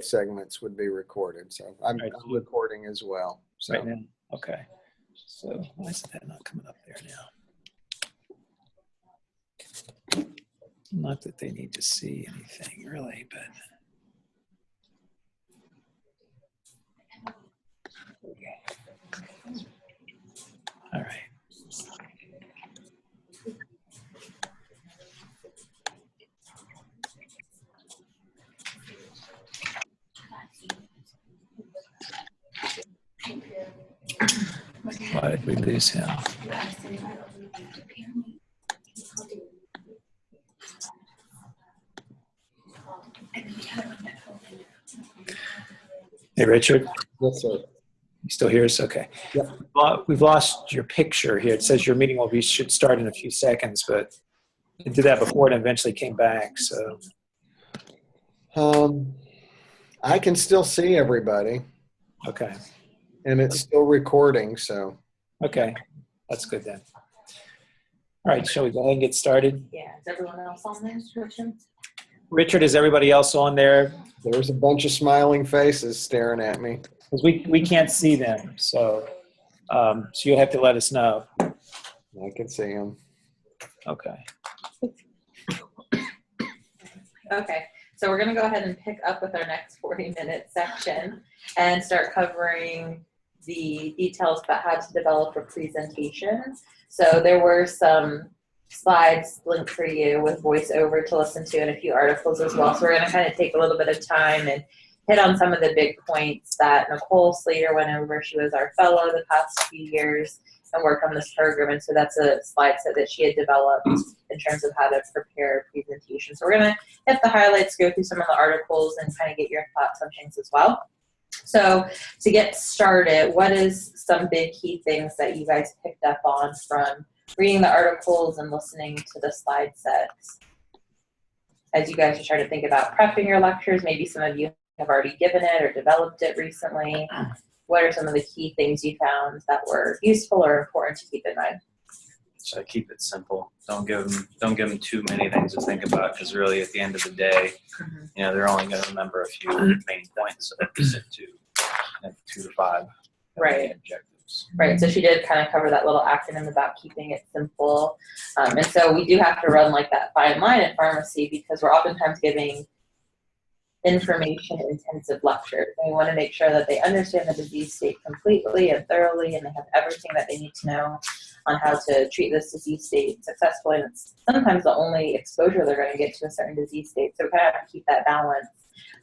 segments would be recorded. So I'm recording as well. So. Right now. Okay. So why is that not coming up there now? Not that they need to see anything really, but. All right. Why did we lose him? Hey, Richard. Yes, sir. You still hear us? Okay. Yep. We've lost your picture here. It says your meeting should start in a few seconds, but it did that before and eventually came back. So. I can still see everybody. Okay. And it's still recording, so. Okay, that's good then. All right, shall we go ahead and get started? Yeah, is everyone else on there, Richard? Richard, is everybody else on there? There's a bunch of smiling faces staring at me. Because we can't see them, so you'll have to let us know. I can see them. Okay. Okay, so we're going to go ahead and pick up with our next 40-minute section and start covering the details about how to develop a presentation. So there were some slides linked for you with voiceover to listen to and a few articles as well. So we're going to kind of take a little bit of time and hit on some of the big points that Nicole Slater went over. She was our fellow the past few years and worked on this program. And so that's a slide set that she had developed in terms of how to prepare a presentation. So we're going to hit the highlights, go through some of the articles, and kind of get your thoughts on things as well. So to get started, what is some big key things that you guys picked up on from reading the articles and listening to the slide sets? As you guys are trying to think about prepping your lectures, maybe some of you have already given it or developed it recently. What are some of the key things you found that were useful or important to keep in mind? So keep it simple. Don't give them too many things to think about, because really at the end of the day, you know, they're only going to remember a few main points that they stick to, 2 to 5 Right. objectives. Right, so she did kind of cover that little acronym about keeping it simple. And so we do have to run like that fine line in pharmacy, because we're oftentimes giving information intensive lectures. And we want to make sure that they understand the disease state completely and thoroughly, and they have everything that they need to know on how to treat this disease state successfully. And it's sometimes the only exposure they're going to get to a certain disease state. So we kind of have to keep that balance,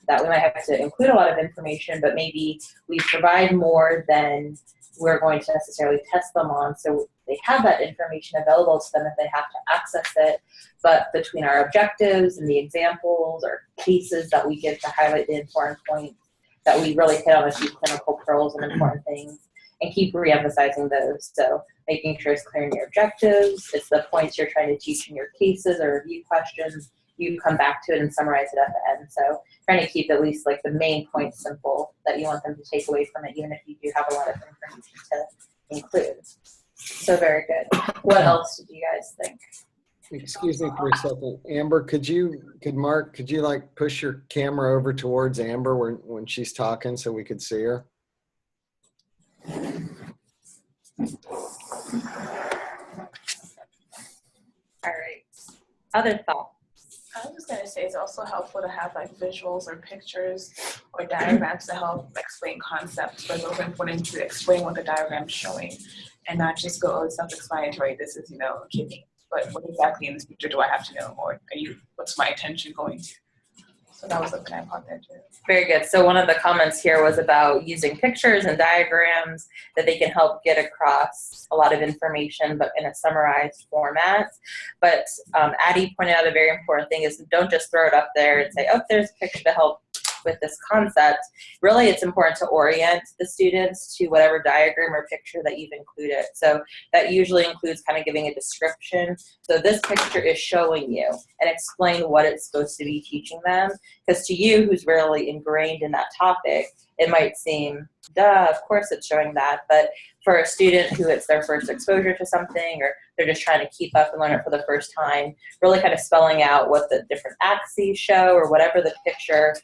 that we might have to include a lot of information, but maybe we provide more than we're going to necessarily test them on. So they have that information available to them if they have to access it. But between our objectives and the examples or cases that we give to highlight the important points, that we really hit on a few clinical pearls and important things and keep re-emphasizing those. So making sure it's clear in your objectives, it's the points you're trying to teach in your cases or review questions, you come back to it and summarize it at the end. So trying to keep at least like the main points simple that you want them to take away from it, even if you do have a lot of information to include. So very good. What else did you guys think? Excuse me for a second. Amber, could Mark like push your camera over towards Amber when she's talking so we could see her? All right. Other thoughts? I was going to say it's also helpful to have like visuals or pictures or diagrams to help explain concepts, but it's also important to explain what the diagram is showing and not just go, oh, it's self-explanatory, this is, you know, kidney, but what exactly in this picture do I have to know, or what's my attention going to? So that was something I caught there too. Very good. So one of the comments here was about using pictures and diagrams that they can help get across a lot of information, but in a summarized format. But Addie pointed out a very important thing is don't just throw it up there and say, oh, there's a picture to help with this concept. Really, it's important to orient the students to whatever diagram or picture that you've included. So that usually includes kind of giving a description. So this picture is showing you and explain what it's supposed to be teaching them. Because to you, who's really ingrained in that topic, it might seem duh, of course it's showing that. But for a student who it's their first exposure to something, or they're just trying to keep up and learn it for the first time, really kind of spelling out what the different axes show or whatever the picture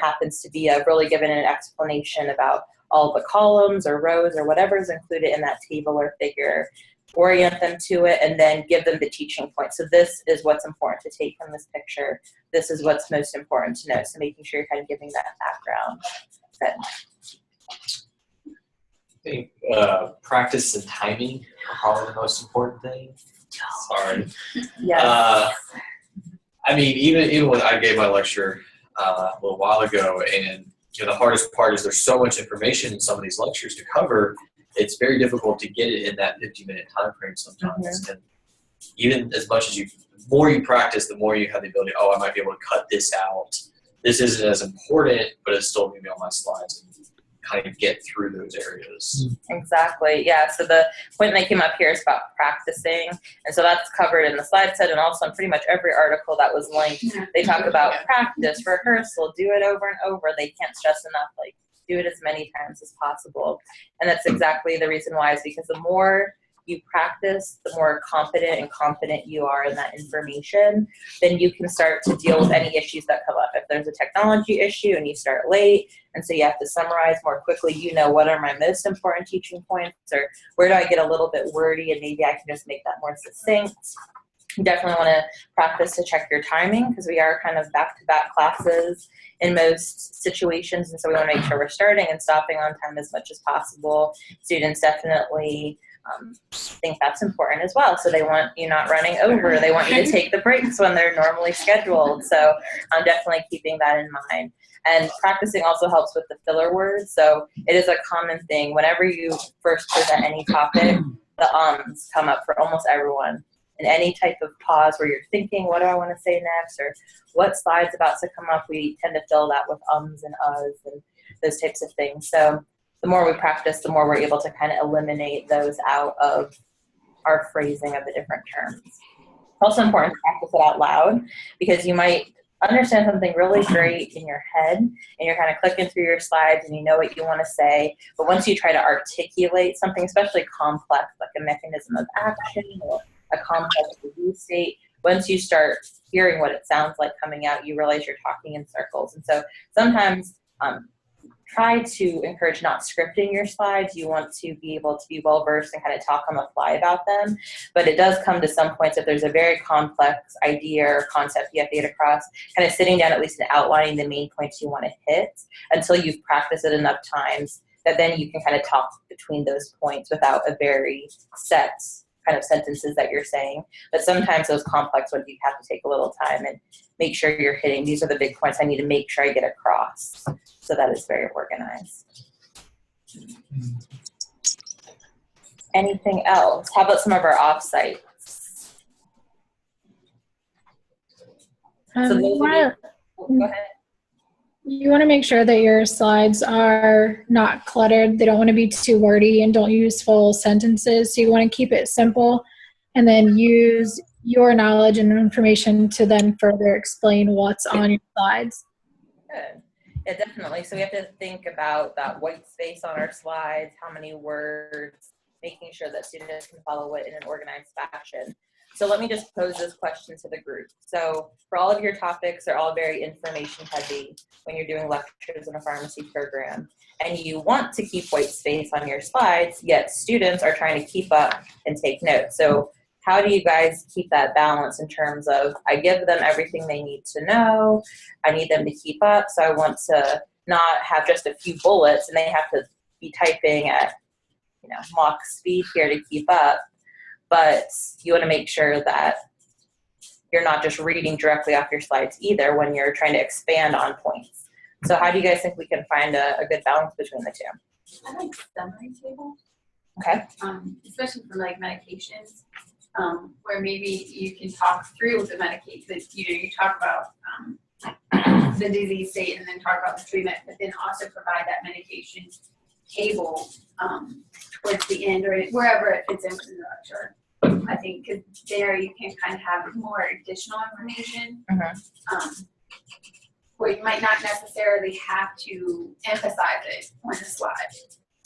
happens to be of, really giving an explanation about all the columns or rows or whatever is included in that table or figure, orient them to it, and then give them the teaching point. So this is what's important to take from this picture. This is what's most important to know. So making sure you're kind of giving that background. Good. I think practice and timing are probably the most important thing. Sorry. Yes. I mean, even when I gave my lecture a little while ago, and the hardest part is there's so much information in some of these lectures to cover. It's very difficult to get it in that 50-minute time frame sometimes. And even as much as the more you practice, the more you have the ability, I might be able to cut this out. This isn't as important, but it's still going to be on my slides and kind of get through those areas. Exactly. Yeah. So the point that came up here is about practicing. And so that's covered in the slide set and also in pretty much every article that was linked. They talk about practice, rehearsal, do it over and over. They can't stress enough, like, do it as many times as possible. And that's exactly the reason why, is because the more you practice, the more confident and confident you are in that information, then you can start to deal with any issues that come up. If there's a technology issue and you start late, and so you have to summarize more quickly, you know, what are my most important teaching points, or where do I get a little bit wordy and maybe I can just make that more succinct. You definitely want to practice to check your timing, because we are kind of back-to-back classes in most situations, and so we want to make sure we're starting and stopping on time as much as possible. Students definitely think that's important as well, so they want you not running over. They want you to take the breaks when they're normally scheduled, so I'm definitely keeping that in mind. And practicing also helps with the filler words, so it is a common thing. Whenever you first present any topic, the ums come up for almost everyone. In any type of pause where you're thinking, what do I want to say next, or what slide's about to come up, we tend to fill that with ums and uhs and those types of things. So the more we practice, the more we're able to kind of eliminate those out of our phrasing of the different terms. Also important to practice it out loud, because you might understand something really great in your head and you're kind of clicking through your slides and you know what you want to say, but once you try to articulate something, especially complex, like a mechanism of action or a complex disease state, once you start hearing what it sounds like coming out, you realize you're talking in circles. And so sometimes try to encourage not scripting your slides. You want to be able to be well-versed and kind of talk on the fly about them. But it does come to some points, if there's a very complex idea or concept you have to get across, kind of sitting down at least and outlining the main points you want to hit until you've practiced it enough times that then you can kind of talk between those points without a very set kind of sentences that you're saying. But sometimes those complex ones, you have to take a little time and make sure you're hitting, these are the big points I need to make sure I get across. So that is very organized. Anything else? How about some of our offsites? Go ahead. You want to make sure that your slides are not cluttered. They don't want to be too wordy and don't use full sentences. So you want to keep it simple and then use your knowledge and information to then further explain what's on your slides. Good. Yeah, definitely. So we have to think about that white space on our slides, how many words, making sure that students can follow it in an organized fashion. So let me just pose this question to the group. So for all of your topics, they're all very information heavy when you're doing lectures in a pharmacy program. And you want to keep white space on your slides, yet students are trying to keep up and take notes. So how do you guys keep that balance in terms of, I give them everything they need to know, I need them to keep up, so I want to not have just a few bullets and they have to be typing at, Mach speed here to keep up. But you want to make sure that you're not just reading directly off your slides either when you're trying to expand on points. So how do you guys think we can find a good balance between the two? I like summary tables. Okay. Especially for like medications, where maybe you can talk through the medication. You talk about the disease state and then talk about the treatment, but then also provide that medication table towards the end or wherever it fits into the lecture. I think because there you can kind of have more additional information. where you might not necessarily have to emphasize it on the slide.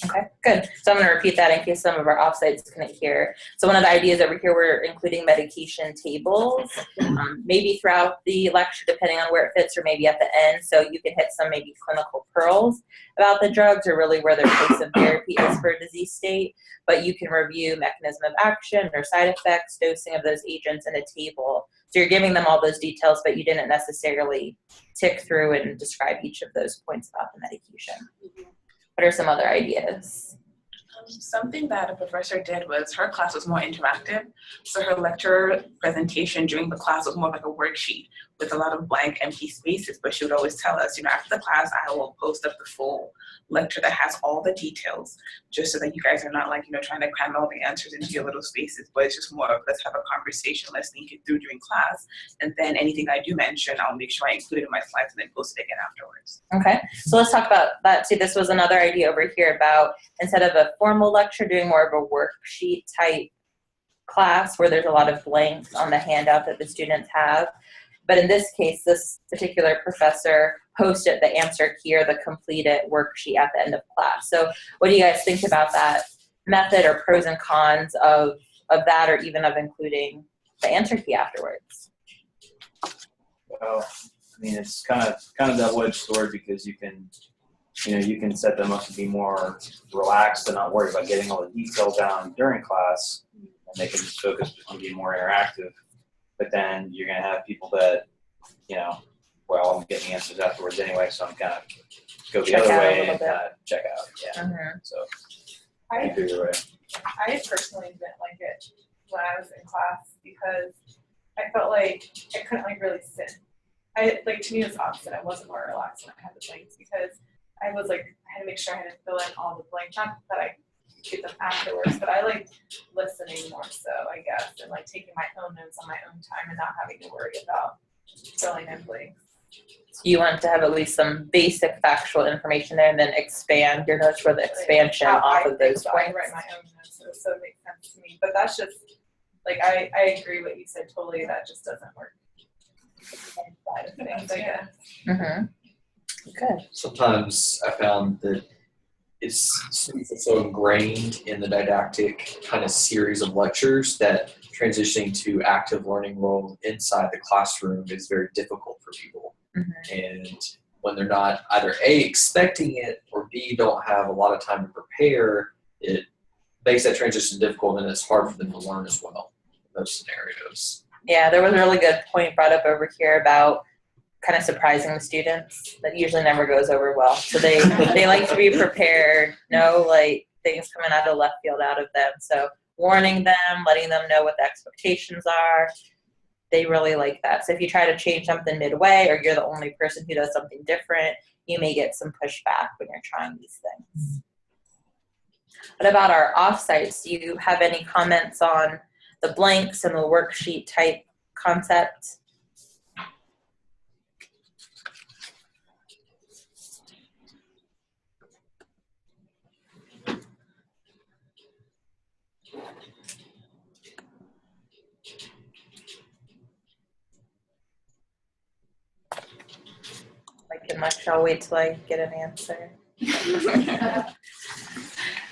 Okay, good. So I'm going to repeat that in case some of our offsites couldn't hear. So one of the ideas over here, we're including medication tables, maybe throughout the lecture, depending on where it fits, or maybe at the end. So you can hit some maybe clinical pearls about the drugs, or really where their place of therapy is for a disease state. But you can review mechanism of action or side effects, dosing of those agents in a table. So you're giving them all those details, but you didn't necessarily tick through and describe each of those points about the medication. What are some other ideas? Something that a professor did was her class was more interactive. So her lecture presentation during the class was more like a worksheet with a lot of blank empty spaces, but she would always tell us, after the class, I will post up the full lecture that has all the details, just so that you guys are not trying to cram all the answers into your little spaces, but it's just more of, let's have a conversation, let's think it through during class. And then anything I do mention, I'll make sure I include it in my slides and then post it again afterwards. Okay, so let's talk about that too. This was another idea over here about, instead of a formal lecture, doing more of a worksheet type class where there's a lot of blanks on the handout that the students have. But in this case, this particular professor posted the answer key or the completed worksheet at the end of class. So what do you guys think about that method, or pros and cons of that, or even of including the answer key afterwards? Well, I mean, it's kind of double-edged sword, because you can set them up to be more relaxed and not worry about getting all the details down during class, and they can just focus on being more interactive. But then you're going to have people that, well, I'm getting answers afterwards anyway, so I'm kind of go the other way and kind of check out. Yeah. Mm-hmm. So I agree with it. I personally didn't like it when I was in class because I felt like I couldn't really sit. To me it was opposite. I wasn't more relaxed when I had the blanks, because I was I had to make sure I had to fill in all the blanks. Not that I get them afterwards, but I like listening more so, I guess, and taking my own notes on my own time and not having to worry about filling in blanks. So you want to have at least some basic factual information there, and then expand your notes for the expansion off of those points. I write my own notes, so it makes sense to me. But that's just I agree what you said totally. That just doesn't work. Things, I guess. Mm-hmm. Good. Sometimes I found that it's so ingrained in the didactic kind of series of lectures that transitioning to active learning role inside the classroom is very difficult for people. Mm-hmm. And when they're not either A, expecting it, or B, don't have a lot of time to prepare, it makes that transition difficult, and it's hard for them to learn as well in those scenarios. Yeah, there was a really good point brought up over here about kind of surprising the students. That usually never goes over well. So they like to be prepared, things coming out of left field out of them. So warning them, letting them know what the expectations are. They really like that. So if you try to change something midway, or you're the only person who does something different, you may get some pushback when you're trying these things. What about our offsites? Do you have any comments on the blanks and the worksheet type concept? I'll wait till I get an answer.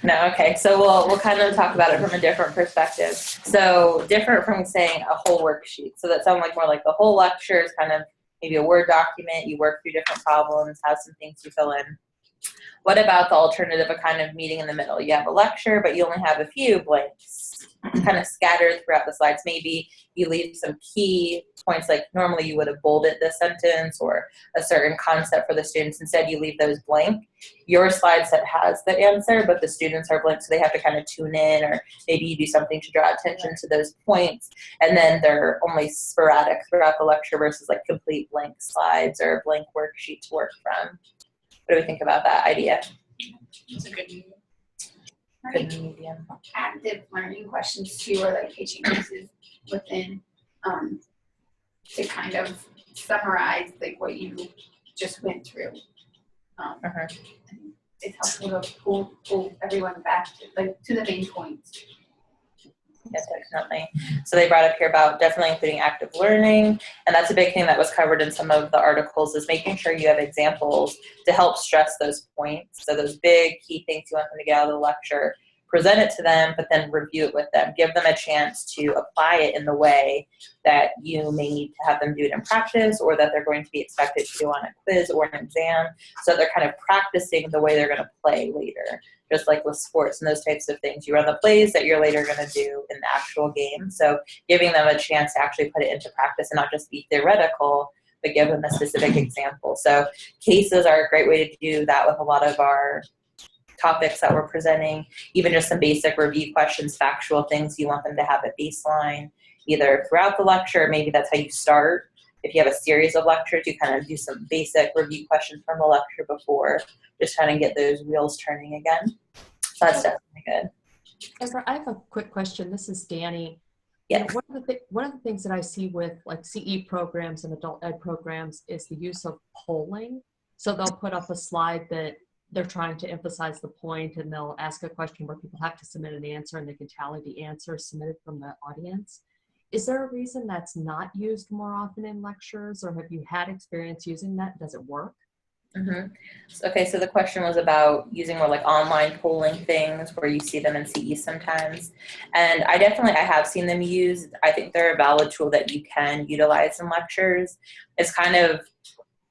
No, okay. So we'll kind of talk about it from a different perspective. So different from saying a whole worksheet. So that sounds more like the whole lecture is kind of maybe a Word document. You work through different problems, have some things you fill in. What about the alternative of kind of meeting in the middle? You have a lecture, but you only have a few blanks kind of scattered throughout the slides. Maybe you leave some key points, like normally you would have bolded the sentence or a certain concept for the students. Instead, you leave those blank. Your slide set has the answer, but the students are blank, so they have to kind of tune in, or maybe you do something to draw attention to those points, and then they're only sporadic throughout the lecture versus complete blank slides or a blank worksheet to work from. What do we think about that idea? It's a good medium. Good medium. Active learning questions too, or teaching pieces within to kind of summarize what you just went through. It's helpful to pull everyone back to the main points. Yes, definitely. So they brought up here about definitely including active learning, and that's a big thing that was covered in some of the articles, is making sure you have examples to help stress those points. So those big key things you want them to get out of the lecture, present it to them, but then review it with them. Give them a chance to apply it in the way that you may need to have them do it in practice, or that they're going to be expected to do on a quiz or an exam. So they're kind of practicing the way they're going to play later. Just like with sports and those types of things, you run the plays that you're later going to do in the actual game. So giving them a chance to actually put it into practice and not just be theoretical, but give them a specific example. So cases are a great way to do that with a lot of our topics that we're presenting. Even just some basic review questions, factual things you want them to have at baseline, either throughout the lecture, or maybe that's how you start. If you have a series of lectures, you kind of do some basic review questions from the lecture before, just trying to get those wheels turning again. So that's definitely good. Ezra, I have a quick question. This is Danny. Yeah. One of the things that I see with like CE programs and adult ed programs is the use of polling. So they'll put up a slide that they're trying to emphasize the point, and they'll ask a question where people have to submit an answer, and they can tally the answers submitted from the audience. Is there a reason that's not used more often in lectures, or have you had experience using that? Does it work? Okay, so the question was about using more like online polling things where you see them in CE sometimes. And I have seen them used. I think they're a valid tool that you can utilize in lectures. It's kind of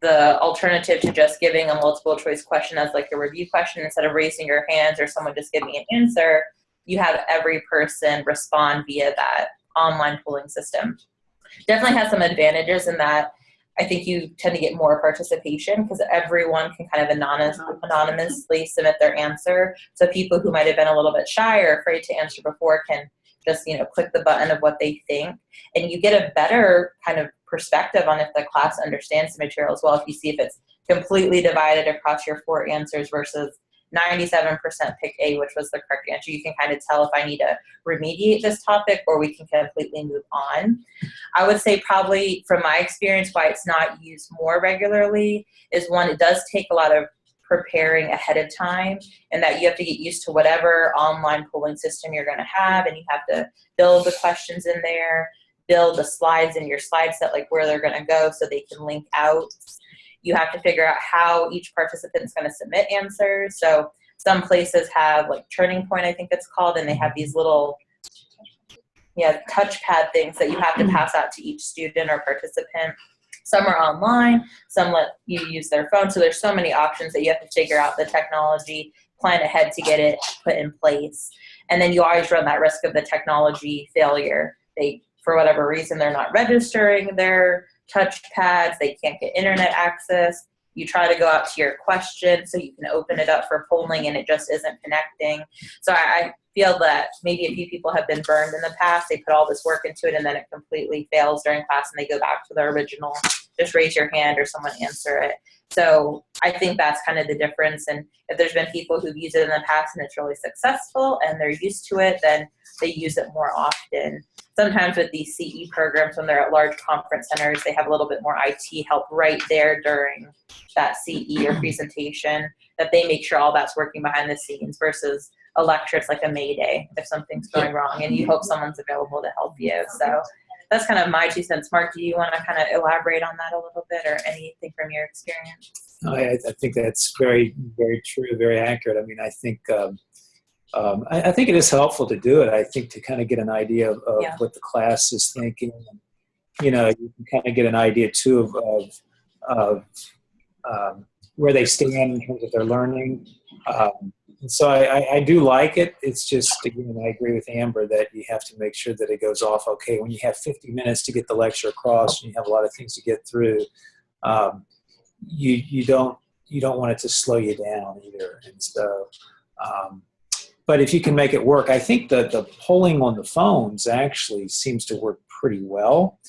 the alternative to just giving a multiple choice question as like a review question. Instead of raising your hands or someone just giving an answer, you have every person respond via that online polling system. Definitely has some advantages in that I think you tend to get more participation because everyone can kind of anonymously submit their answer. So people who might have been a little bit shy or afraid to answer before can just, click the button of what they think. And you get a better kind of perspective on if the class understands the material as well. If you see if it's completely divided across your 4 answers versus 97% pick A, which was the correct answer, you can kind of tell if I need to remediate this topic or we can completely move on. I would say probably from my experience why it's not used more regularly is one, it does take a lot of preparing ahead of time, and that you have to get used to whatever online polling system you're going to have, and you have to build the questions in there, build the slides in your slide set, like where they're going to go so they can link out. You have to figure out how each participant is going to submit answers. So some places have like Turning Point, I think it's called, and they have these little touchpad things that you have to pass out to each student or participant. Some are online, some let you use their phone. So there's so many options that you have to figure out the technology, plan ahead to get it put in place. And then you always run that risk of the technology failure. For whatever reason, they're not registering their touchpads, they can't get internet access. You try to go out to your question so you can open it up for polling and it just isn't connecting. So I feel that maybe a few people have been burned in the past. They put all this work into it and then it completely fails during class and they go back to the original, just raise your hand or someone answer it. So I think that's kind of the difference. And if there's been people who've used it in the past and it's really successful and they're used to it, then they use it more often. Sometimes with these CE programs, when they're at large conference centers, they have a little bit more IT help right there during that CE or presentation, that they make sure all that's working behind the scenes versus a lecture. It's like a Mayday if something's going wrong and you hope someone's available to help you. So that's kind of my 2 cents. Mark, do you want to kind of elaborate on that a little bit or anything from your experience? I think that's very, very true, very accurate. I mean, I think it is helpful to do it. I think to kind of get an idea of what the class is thinking. You can kind of get an idea too of where they stand in terms of their learning. And so I do like it. It's just, again, I agree with Amber that you have to make sure that it goes off okay. When you have 50 minutes to get the lecture across and you have a lot of things to get through, you don't want it to slow you down either. And so, but if you can make it work, I think that the polling on the phones actually seems to work pretty well,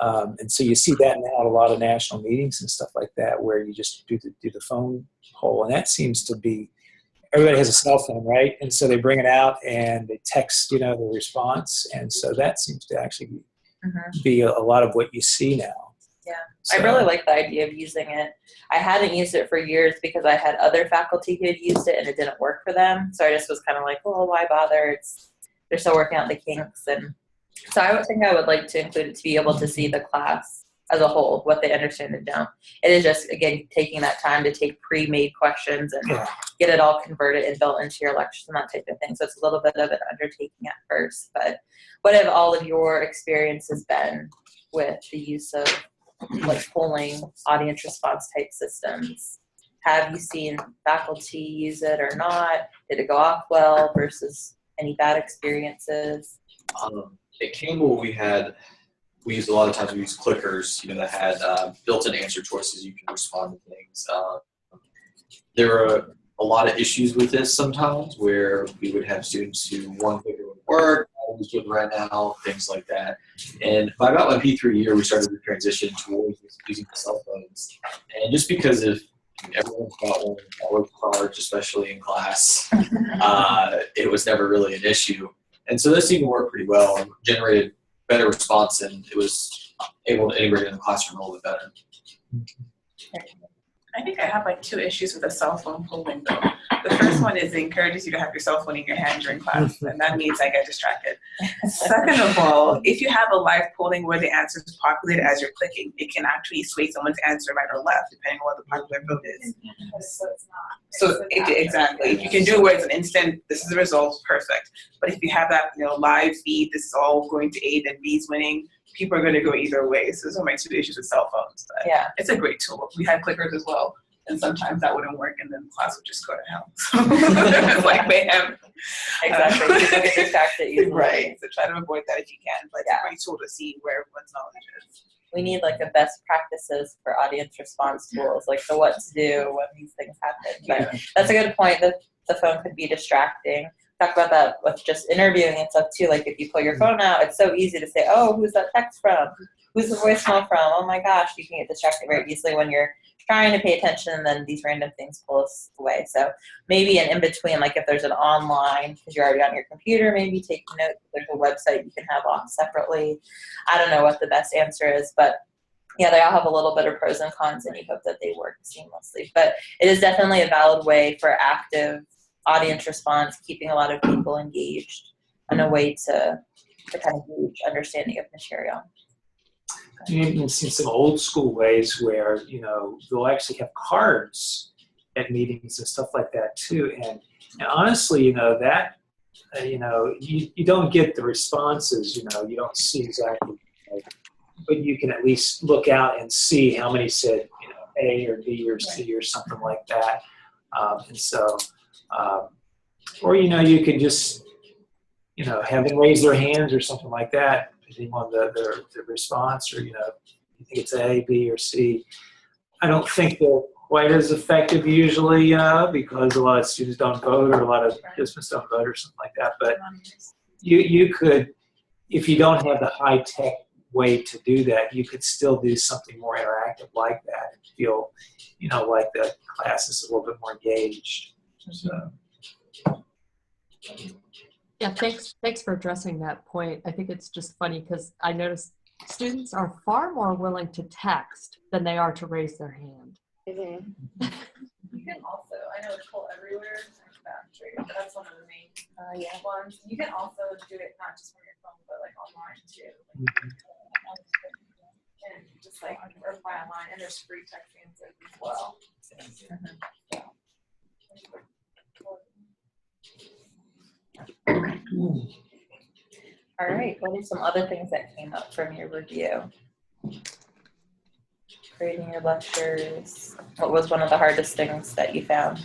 and so you see that now at a lot of national meetings and stuff like that, where you just do the phone poll, and that seems to be, everybody has a cell phone, right? And so they bring it out and they text, the response, and so that seems to actually be a lot of what you see now. Yeah, So, I really like the idea of using it. I hadn't used it for years because I had other faculty who had used it and it didn't work for them. So I just was kind of like, well, why bother? It's they're still working out the kinks. And so I would think I would like to include it to be able to see the class as a whole, what they understand and don't. It is just, again, taking that time to take pre-made questions and get it all converted and built into your lectures and that type of thing. So it's a little bit of an undertaking at first. But what have all of your experiences been with the use of like polling, audience response type systems? Have you seen faculty use it or not? Did it go off well versus any bad experiences? At Campbell, we used a lot of times, we used clickers, that had built-in answer choices. You can respond to things. There were a lot of issues with this sometimes, where we would have students who one clicker would work, I was doing right now, things like that. And by about my P3 year, we started to transition towards using cell phones. And just because of everyone's got one, I worked hard, especially in class, it was never really an issue. And so this seemed to work pretty well and generated better response, and it was able to integrate in the classroom a little bit better. I think I have like 2 issues with the cell phone polling though. The first one is it encourages you to have your cell phone in your hand during class, and that means I get distracted. Second of all, if you have a live polling where the answer is populated as you're clicking, it can actually sway someone's answer right or left, depending on what the popular vote is. So it's not. So exactly, if you can do it where it's an instant, this is the result, perfect. But if you have that, live feed, this is all going to A, then B's winning, people are going to go either way. So those are my 2 issues with cell phones. But Yeah. it's a great tool. We had clickers as well, and sometimes that wouldn't work, and then class would just go to hell. It's like mayhem. Exactly. People get distracted easily. Right. So try to avoid that if you can. But it's Yeah. a great tool to see where everyone's knowledge is. We need like a best practices for audience response tools, like the what to do when these things happen. But that's a good point, that the phone could be distracting. Talk about that with just interviewing and stuff too. Like if you pull your phone out, it's so easy to say, oh, who's that text from? Who's the voicemail from? Oh my gosh, you can get distracted very easily when you're trying to pay attention, and then these random things pull us away. So maybe an in-between, like if there's an online, because you're already on your computer, maybe take notes. There's a website you can have off separately. I don't know what the best answer is, but yeah, they all have a little bit of pros and cons, and you hope that they work seamlessly. But it is definitely a valid way for active audience response, keeping a lot of people engaged, and a way to kind of gauge understanding of material. You've even seen some old school ways where, they'll actually have cards at meetings and stuff like that too. And honestly, that, you don't get the responses, you don't see exactly, but you can at least look out and see how many said, A or B or C or something like that. And so, or, you can just, have them raise their hands or something like that, depending on their response, or, you think it's A, B, or C. I don't think they're quite as effective usually because a lot of students don't vote, or a lot of participants don't vote, or something like that. But you could, if you don't have the high-tech way to do that, you could still do something more interactive like that and feel, like the class is a little bit more engaged. So. Yeah, thanks for addressing that point. I think it's just funny because I noticed students are far more willing to text than they are to raise their hand. You can also, I know it's cool everywhere, but that's one of the main ones. You can also do it not just from your phone, but like online too. And just like reply online, and there's free text answers as well. All right, what are some other things that came up from your review? Creating your lectures. What was one of the hardest things that you found?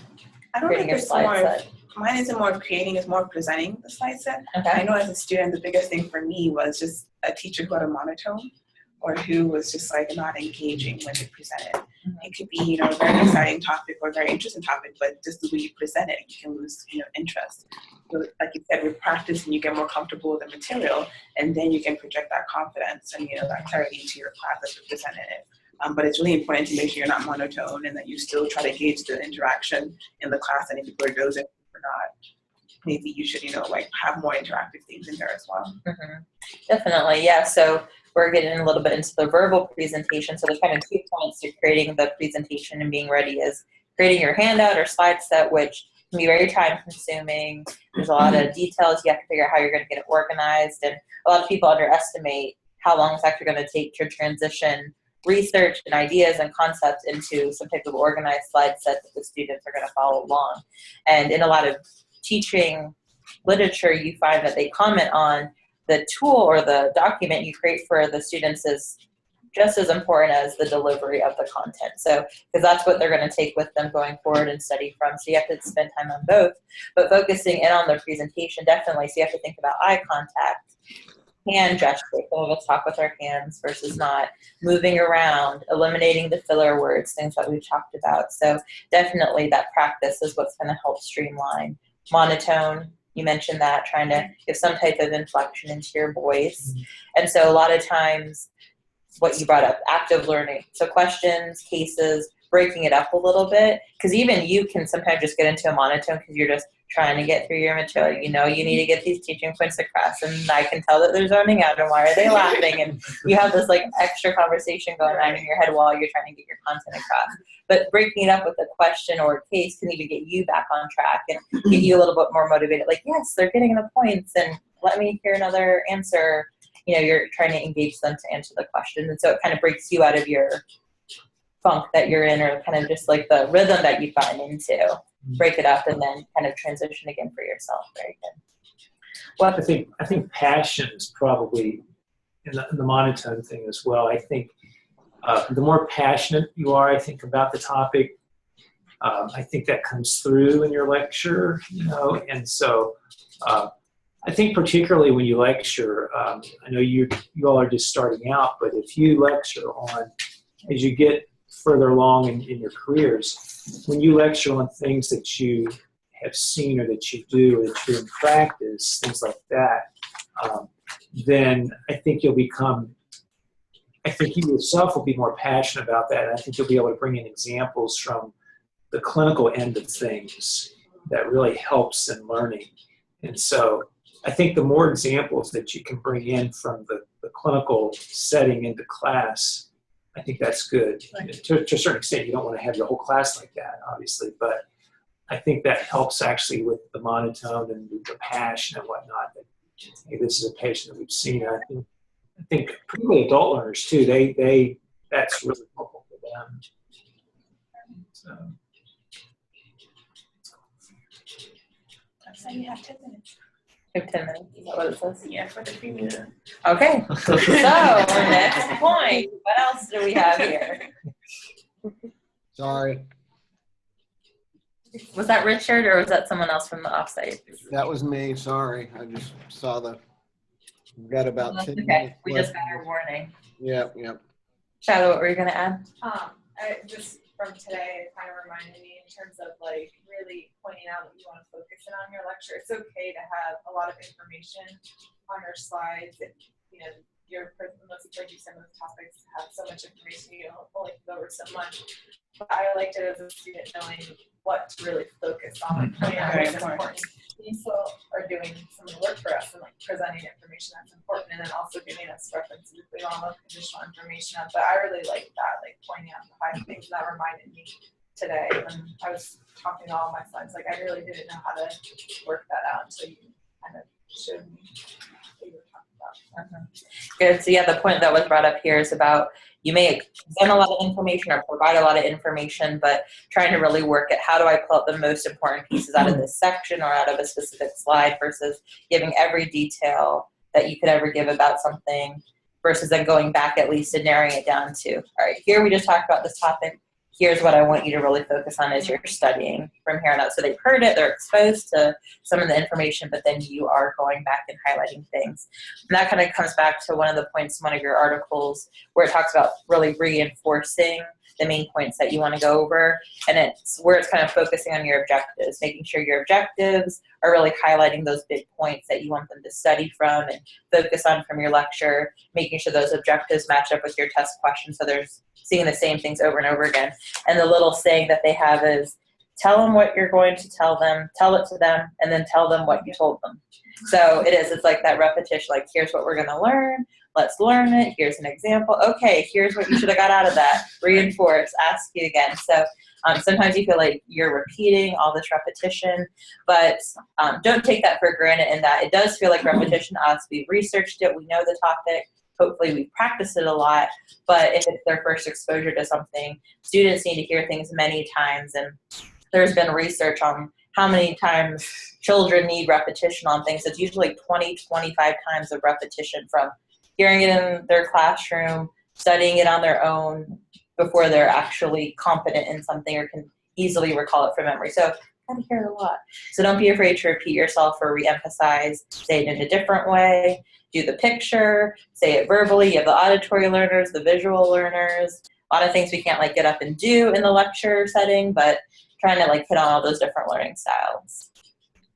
I don't Creating think your it's slide more, set. mine isn't more of creating, it's more of presenting the slide set. Okay. I know as a student, the biggest thing for me was just a teacher who had a monotone, or who was just like not engaging when they presented. Mm-hmm. It could be, a very exciting topic or a very interesting topic, but just the way you present it, you can lose, interest. So like you said, with practice, and you get more comfortable with the material, and then you can project that confidence and, that clarity into your class as you presented it. But it's really important to make sure you're not monotone, and that you still try to gauge the interaction in the class, and if people are dozing or not. Maybe you should, have more interactive things in there as well. Mm-hmm. Definitely, yeah. So we're getting a little bit into the verbal presentation. So there's kind of 2 points to creating the presentation and being ready is creating your handout or slide set, which can be very time consuming. There's a lot of details. You have to figure out how you're going to get it organized. And a lot of people underestimate how long it's actually going to take to transition research and ideas and concepts into some type of organized slide set that the students are going to follow along. And in a lot of teaching literature, you find that they comment on the tool or the document you create for the students is just as important as the delivery of the content. So, because that's what they're going to take with them going forward and study from. So you have to spend time on both, but focusing in on the presentation, definitely. So you have to think about eye contact, hand gesture. Some of us talk with our hands versus not, moving around, eliminating the filler words, things that we've talked about. So definitely that practice is what's going to help streamline. Monotone, you mentioned that, trying to give some type of inflection into your voice. And so a lot of times, what you brought up, active learning. So questions, cases, breaking it up a little bit, because even you can sometimes just get into a monotone because you're just trying to get through your material. You know, you need to get these teaching points across, and I can tell that they're zoning out, and why are they laughing? And you have this like extra conversation going on in your head while you're trying to get your content across. But breaking it up with a question or a case can even get you back on track and get you a little bit more motivated. Like, yes, they're getting the points, and let me hear another answer. You know, you're trying to engage them to answer the question. And so it kind of breaks you out of your funk that you're in, or kind of just like the rhythm that you find into. Break it up and then kind of transition again for yourself. Very good. Well, I think passion is probably in the monotone thing as well. I think the more passionate you are, I think, about the topic, I think that comes through in your lecture, you know, and so I think particularly when you lecture, I know you all are just starting out, but if you lecture on, as you get further along in your careers, when you lecture on things that you have seen or that you do or that you do in practice, things like that, then I think you yourself will be more passionate about that. And I think you'll be able to bring in examples from the clinical end of things that really helps in learning. And so I think the more examples that you can bring in from the clinical setting into class, I think that's good. To a certain extent, you don't want to have your whole class like that, obviously, but I think that helps actually with the monotone and the passion and whatnot. That, hey, this is a patient that we've seen. I think particularly adult learners too, that's really helpful for them. So. So you have 10 minutes. You have 10 minutes. Is that what it says? Yeah, for the preview. Okay. So next point. What else do we have here? Sorry, Was that Richard or was that someone else from the offsite? that was me. Sorry, I just saw we've got about That's 10 okay. minutes We left. just got our warning. Yep. Shadow, what were you going to add? Just from today, it kind of reminded me in terms of like really pointing out that you want to focus in on your lecture. It's okay to have a lot of information on your slides. If, you know, most like you said, most topics have so much information, you don't only go over so much. But I liked it as a student knowing what to really focus on, like pointing out what's important. You still are doing some of the work for us and like presenting information that's important, and then also giving us references if we want to look additional information up. But I really like that, like pointing out the high things. That reminded me today when I was talking to all my slides. Like I really didn't know how to work that out until you kind of showed me what you were talking about. Good. So yeah, the point that was brought up here is about you may present a lot of information or provide a lot of information, but trying to really work at how do I pull out the most important pieces out of this section or out of a specific slide versus giving every detail that you could ever give about something versus then going back at least and narrowing it down to, all right, here we just talked about this topic. Here's what I want you to really focus on as you're studying from here on out. So they've heard it, they're exposed to some of the information, but then you are going back and highlighting things. And that kind of comes back to one of the points in one of your articles where it talks about really reinforcing the main points that you want to go over. And it's where it's kind of focusing on your objectives, making sure your objectives are really highlighting those big points that you want them to study from and focus on from your lecture, making sure those objectives match up with your test questions so they're seeing the same things over and over again. And the little saying that they have is, tell them what you're going to tell them, tell it to them, and then tell them what you told them. So it's like that repetition, like here's what we're going to learn, let's learn it, here's an example, okay, here's what you should have got out of that, reinforce, ask you again. So Sometimes you feel like you're repeating all this repetition, but don't take that for granted in that it does feel like repetition to us. We've researched it, we know the topic, hopefully we've practiced it a lot, but if it's their first exposure to something, students need to hear things many times, and there's been research on how many times children need repetition on things. It's usually 20, 25 times of repetition from hearing it in their classroom, studying it on their own before they're actually competent in something or can easily recall it from memory. So you gotta hear it a lot. So don't be afraid to repeat yourself or re-emphasize, say it in a different way, do the picture, say it verbally. You have the auditory learners, the visual learners, a lot of things we can't like get up and do in the lecture setting, but trying to like hit on all those different learning styles.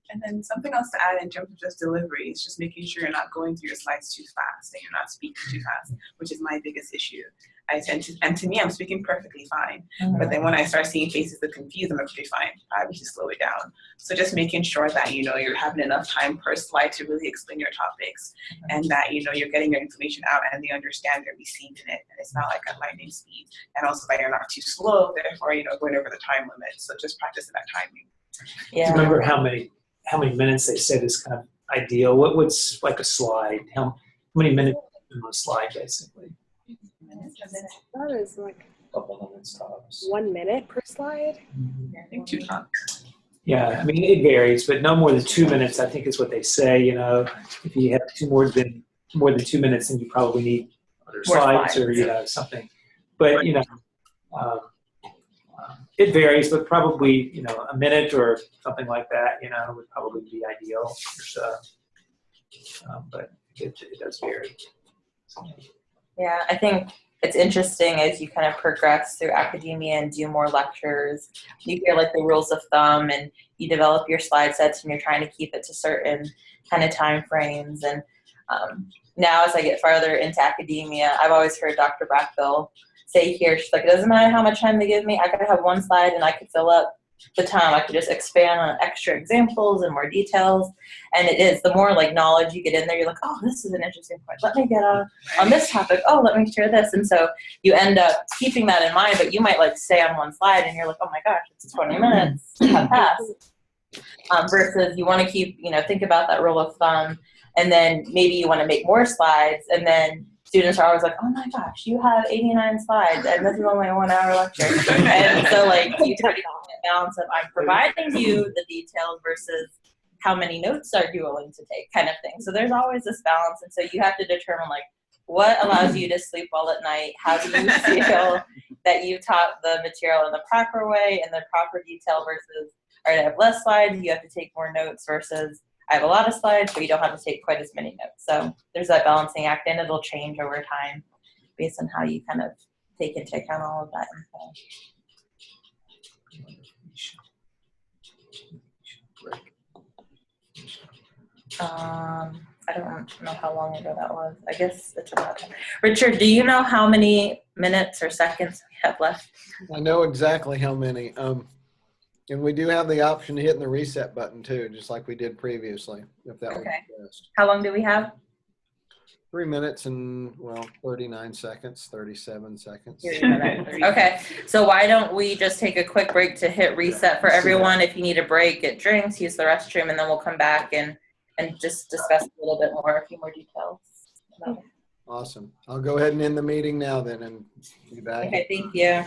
And then something else to add in terms of just delivery is just making sure you're not going through your slides too fast and you're not speaking too fast, which is my biggest issue. And to me, I'm speaking perfectly fine. But then when I start seeing faces of confused, I'm perfectly fine. I would just slow it down. So just making sure that, you're having enough time per slide to really explain your topics and that, you're getting your information out and they understand they're receiving it. And it's not like at lightning speed. And also that you're not too slow, therefore, going over the time limit. So just practicing that timing. Yeah. Remember how many minutes they said is kind of ideal? What's like a slide? How many minutes in a slide, basically? That is like Couple minutes tops. 1 minute per slide. I think 2 times. Yeah, I mean, it varies, but no more than 2 minutes, I think is what they say. If you have more than 2 minutes, then you probably need other More slides slides. or something. But, it varies, but probably, a minute or something like that, would probably be ideal. But it does vary. Yeah, I think it's interesting as you kind of progress through academia and do more lectures, you hear like the rules of thumb and you develop your slide sets and you're trying to keep it to certain kind of time frames. And now as I get farther into academia, I've always heard Dr. Brackbill say here, she's like, it doesn't matter how much time they give me, I could have one slide and I could fill up the time. I could just expand on extra examples and more details. And it is, the more like knowledge you get in there, you're like, oh, this is an interesting point. Let me get on this topic. Oh, let me share this. And so you end up keeping that in mind, but you might like stay on one slide and you're like, oh my gosh, it's 20 minutes have passed. Versus you want to keep, think about that rule of thumb. And then maybe you want to make more slides, and then students are always like, oh my gosh, you have 89 slides and this is only a 1 hour lecture. And so like you try to get that balance of I'm providing you the details versus how many notes are you willing to take kind of thing. So there's always this balance. And so you have to determine like what allows you to sleep well at night? How do you feel that you taught the material in the proper way and the proper detail versus, all right, I have less slides, you have to take more notes versus I have a lot of slides, but you don't have to take quite as many notes. So there's that balancing act, and it'll change over time based on how you kind of take into account all of that info. I don't know how long ago that was. I guess it's about time. Richard, do you know how many minutes or seconds we have left? I know exactly how many. And we do have the option of hitting the reset button too, just like we did previously, if that would be best. How long do we have? 3 minutes and, 39 seconds, 37 seconds. Okay, so why don't we just take a quick break to hit reset for everyone. If you need a break, get drinks, use the restroom, and then we'll come back and just discuss a little bit more, a few more details. Awesome. I'll go ahead and end the meeting now then and be back. Okay, thank you.